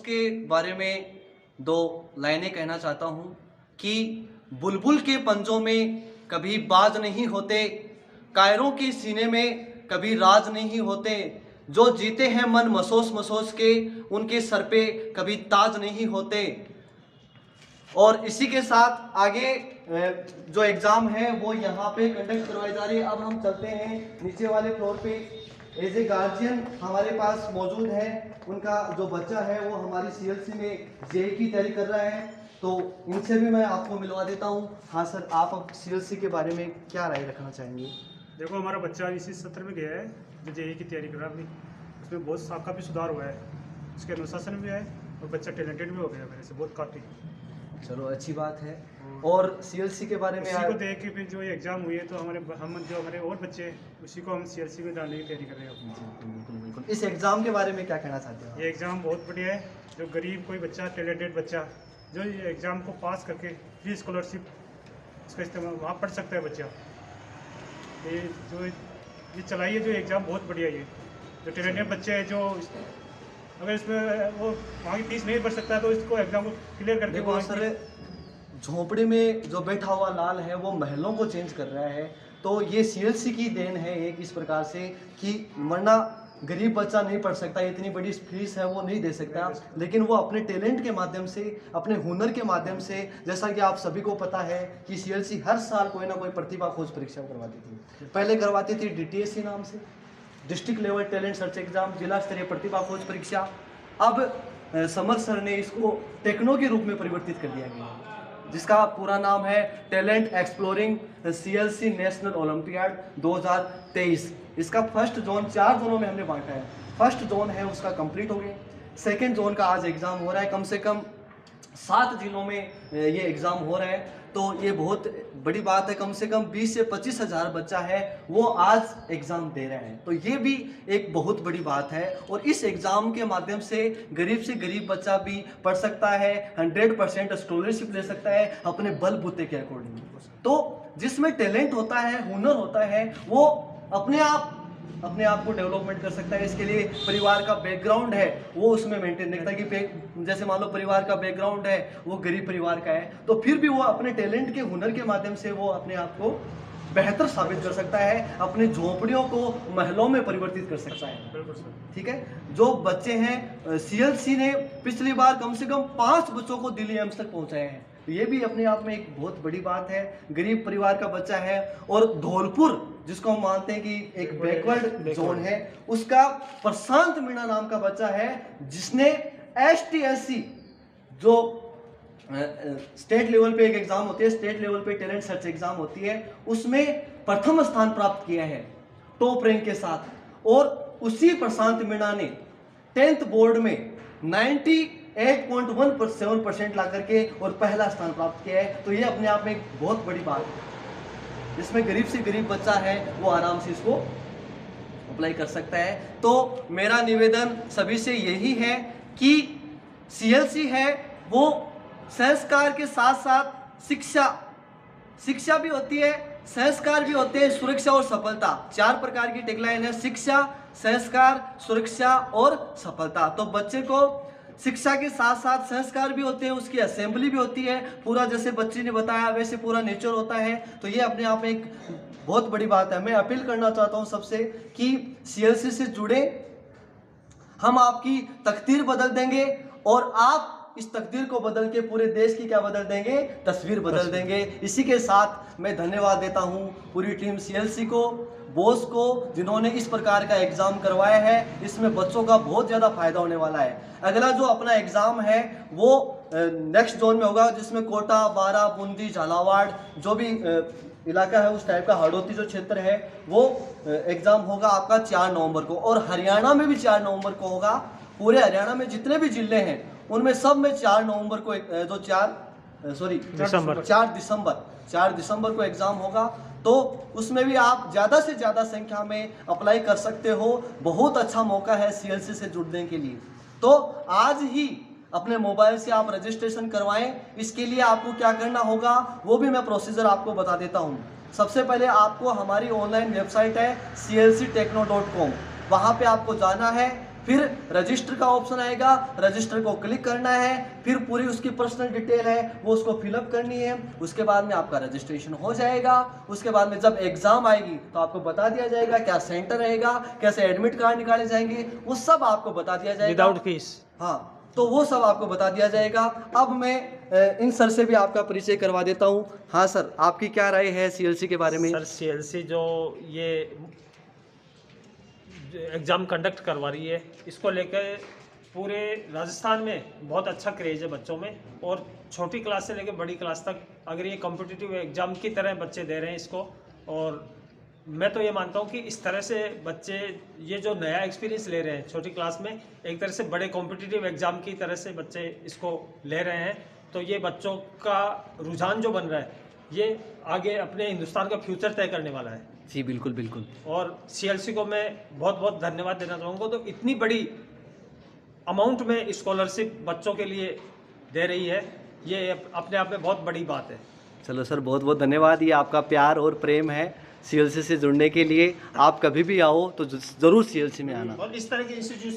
के बारे में दो लाइनें कहना चाहता हूँ कि बुलबुल के पंजों में कभी बाज नहीं होते, कायरों के सीने में कभी राज नहीं होते, जो जीते हैं मन मसोस मसोस के उनके सर पे कभी ताज नहीं होते। और इसी के साथ आगे जो एग्ज़ाम है वो यहाँ पे कंडक्ट करवाई जा रही है। अब हम चलते हैं नीचे वाले फ्लोर पे। एज ए गार्जियन हमारे पास मौजूद है, उनका जो बच्चा है वो हमारी सीएलसी में जेई की तैयारी कर रहा है, तो इनसे भी मैं आपको मिलवा देता हूँ। हाँ सर, आप अब सीएलसी के बारे में क्या राय रखना चाहेंगे? देखो, हमारा बच्चा इसी सत्र में गया है जो जेई की तैयारी कर रहा है। उसमें बहुत काफ़ी सुधार हुआ है, उसके अनुशासन भी है और बच्चा टैलेंटेड भी हो गया मेरे से बहुत काफ़ी। चलो अच्छी बात है। और सीएलसी के बारे में इसी को देख के फिर जो ये एग्ज़ाम हुई है तो हमारे और बच्चे उसी को हम सीएलसी में डालने की तैयारी कर रहे हैं। बिल्कुल। इस एग्ज़ाम के बारे में क्या कहना चाहते हो? ये एग्ज़ाम बहुत बढ़िया है। जो गरीब कोई बच्चा, टैलेंटेड बच्चा जो ये एग्ज़ाम को पास करके फ्री स्कॉलरशिप इसका इस्तेमाल वहाँ पढ़ सकता है बच्चा। ये चलाई है जो एग्ज़ाम बहुत बढ़िया है। जो टैलेंटेड बच्चे हैं जो अगर इसमें वो वहाँ की फीस नहीं भर सकता तो इसको एग्ज़ाम को क्लियर करके देखो सर, झोपड़ी में जो बैठा हुआ लाल है वो महलों को चेंज कर रहा है, तो ये सीएलसी की देन है एक इस प्रकार से कि वरना गरीब बच्चा नहीं पढ़ सकता, इतनी बड़ी फीस है वो नहीं दे सकता, लेकिन वो अपने टैलेंट के माध्यम से, अपने हुनर के माध्यम से, जैसा कि आप सभी को पता है कि सीएलसी हर साल कोई ना कोई प्रतिभा खोज परीक्षा करवाती थी। पहले करवाती थी डीटीएससी नाम से, district level talent search exam, जिला स्तरीय प्रतिभा खोज परीक्षा। अब समर सर ने इसको टेक्नो के रूप में परिवर्तित कर दिया गया, जिसका पूरा नाम है talent exploring CLC national olympiad 2023। इसका फर्स्ट जोन 4 जोनों में हमने बांटा है। फर्स्ट जोन है उसका कंप्लीट हो गया, सेकेंड जोन का आज एग्ज़ाम हो रहा है। कम से कम 7 जिलों में ये एग्ज़ाम हो रहा है, तो ये बहुत बड़ी बात है। कम से कम 20 से 25 हज़ार बच्चा है वो आज एग्ज़ाम दे रहे हैं, तो ये भी एक बहुत बड़ी बात है। और इस एग्ज़ाम के माध्यम से गरीब बच्चा भी पढ़ सकता है, 100% स्कॉलरशिप ले सकता है अपने बलबूते के अकॉर्डिंग। तो जिसमें टैलेंट होता है, हुनर होता है, वो अपने आप को डेवलपमेंट कर सकता है। इसके लिए परिवार का बैकग्राउंड है वो उसमें मेंटेन रखता है कि जैसे मान लो परिवार का बैकग्राउंड है वो गरीब परिवार का है, तो फिर भी वो अपने टैलेंट के, हुनर के माध्यम से वो अपने आप को बेहतर साबित कर सकता है, अपने झोंपड़ियों को महलों में परिवर्तित कर सकता है। ठीक है। जो बच्चे हैं, सीएलसी ने पिछली बार कम से कम 5 बच्चों को दिल्ली एम्स तक पहुंचाए हैं, ये भी अपने आप में एक बहुत बड़ी बात है। गरीब परिवार का बच्चा है। और धौलपुर, जिसको हम मानते हैं कि एक बैकवर्ड जोन है, उसका प्रशांत मीणा नाम का बच्चा है जिसने ST/SC जो स्टेट लेवल पे एक एग्जाम होती है, स्टेट लेवल पे टैलेंट सर्च एग्जाम होती है, उसमें प्रथम स्थान प्राप्त किया है टॉप रैंक के साथ। और उसी प्रशांत मीणा ने 10th बोर्ड में 98.17% ला करके और पहला स्थान प्राप्त किया है, तो ये अपने आप में एक बहुत बड़ी बात है। जिसमें गरीब से गरीब बच्चा है वो आराम से इसको अप्लाई कर सकता है। तो मेरा निवेदन सभी से यही है कि सीएलसी है वो संस्कार के साथ साथ शिक्षा भी होती है, संस्कार भी होते हैं, सुरक्षा और सफलता, 4 प्रकार की टैगलाइन है: शिक्षा, संस्कार, सुरक्षा और सफलता। तो बच्चे को शिक्षा के साथ साथ संस्कार भी होते हैं, उसकी असेंबली भी होती है, पूरा जैसे बच्ची ने बताया वैसे पूरा नेचर होता है, तो ये अपने आप में एक बहुत बड़ी बात है। मैं अपील करना चाहता हूँ सबसे कि सीएलसी से जुड़े, हम आपकी तकदीर बदल देंगे और आप इस तकदीर को बदल के पूरे देश की क्या बदल देंगे, तस्वीर बदल देंगे। इसी के साथ मैं धन्यवाद देता हूँ पूरी टीम सीएलसी को, बॉस को, जिन्होंने इस प्रकार का एग्ज़ाम करवाया है। इसमें बच्चों का बहुत ज़्यादा फायदा होने वाला है। अगला जो अपना एग्ज़ाम है वो नेक्स्ट जोन में होगा, जिसमें कोटा, बारा, बूंदी, झालावाड़ जो भी इलाका है उस टाइप का, हड़ौती जो क्षेत्र है, वो एग्ज़ाम होगा आपका 4 नवंबर को। और हरियाणा में भी 4 नवंबर को होगा। पूरे हरियाणा में जितने भी जिले हैं उनमें सब में 4 नवंबर को 4 दिसंबर को एग्ज़ाम होगा। तो उसमें भी आप ज़्यादा से ज़्यादा संख्या में अप्लाई कर सकते हो। बहुत अच्छा मौका है सीएलसी से जुड़ने के लिए। तो आज ही अपने मोबाइल से आप रजिस्ट्रेशन करवाएं। इसके लिए आपको क्या करना होगा वो भी मैं प्रोसीजर आपको बता देता हूं। सबसे पहले आपको हमारी ऑनलाइन वेबसाइट है clctechno.com, वहां पे आपको जाना है। फिर रजिस्टर का ऑप्शन आएगा, रजिस्टर को क्लिक करना है, फिर पूरी उसकी पर्सनल डिटेल है वो उसको फिलअप करनी है। उसके बाद में आपका रजिस्ट्रेशन हो जाएगा। उसके बाद में जब एग्जाम आएगी तो आपको बता दिया जाएगा क्या सेंटर रहेगा, कैसे एडमिट कार्ड निकाले जाएंगे, वो सब आपको बता दिया जाएगा विदाउट फीस। हाँ, तो वो सब आपको बता दिया जाएगा। अब मैं इन सर से भी आपका परिचय करवा देता हूँ। हाँ सर, आपकी क्या राय है सीएलसी के बारे में? सर सीएलसी जो ये एग्ज़ाम कंडक्ट करवा रही है, इसको लेकर पूरे राजस्थान में बहुत अच्छा क्रेज़ है बच्चों में, और छोटी क्लास से लेकर बड़ी क्लास तक अगर ये कॉम्पिटिटिव एग्ज़ाम की तरह बच्चे दे रहे हैं इसको। और मैं तो ये मानता हूँ कि इस तरह से बच्चे ये जो नया एक्सपीरियंस ले रहे हैं छोटी क्लास में, एक तरह से बड़े कॉम्पिटिटिव एग्ज़ाम की तरह से बच्चे इसको ले रहे हैं, तो ये बच्चों का रुझान जो बन रहा है ये आगे अपने हिंदुस्तान का फ्यूचर तय करने वाला है। जी बिल्कुल बिल्कुल। और सीएलसी को मैं बहुत बहुत धन्यवाद देना चाहूँगा, तो इतनी बड़ी अमाउंट में स्कॉलरशिप बच्चों के लिए दे रही है, ये अपने आप में बहुत बड़ी बात है। चलो सर, बहुत बहुत धन्यवाद। ये आपका प्यार और प्रेम है सीएलसी से जुड़ने के लिए। आप कभी भी आओ तो ज़रूर सीएलसी में आना। और इस तरह के इंस्टीट्यूशन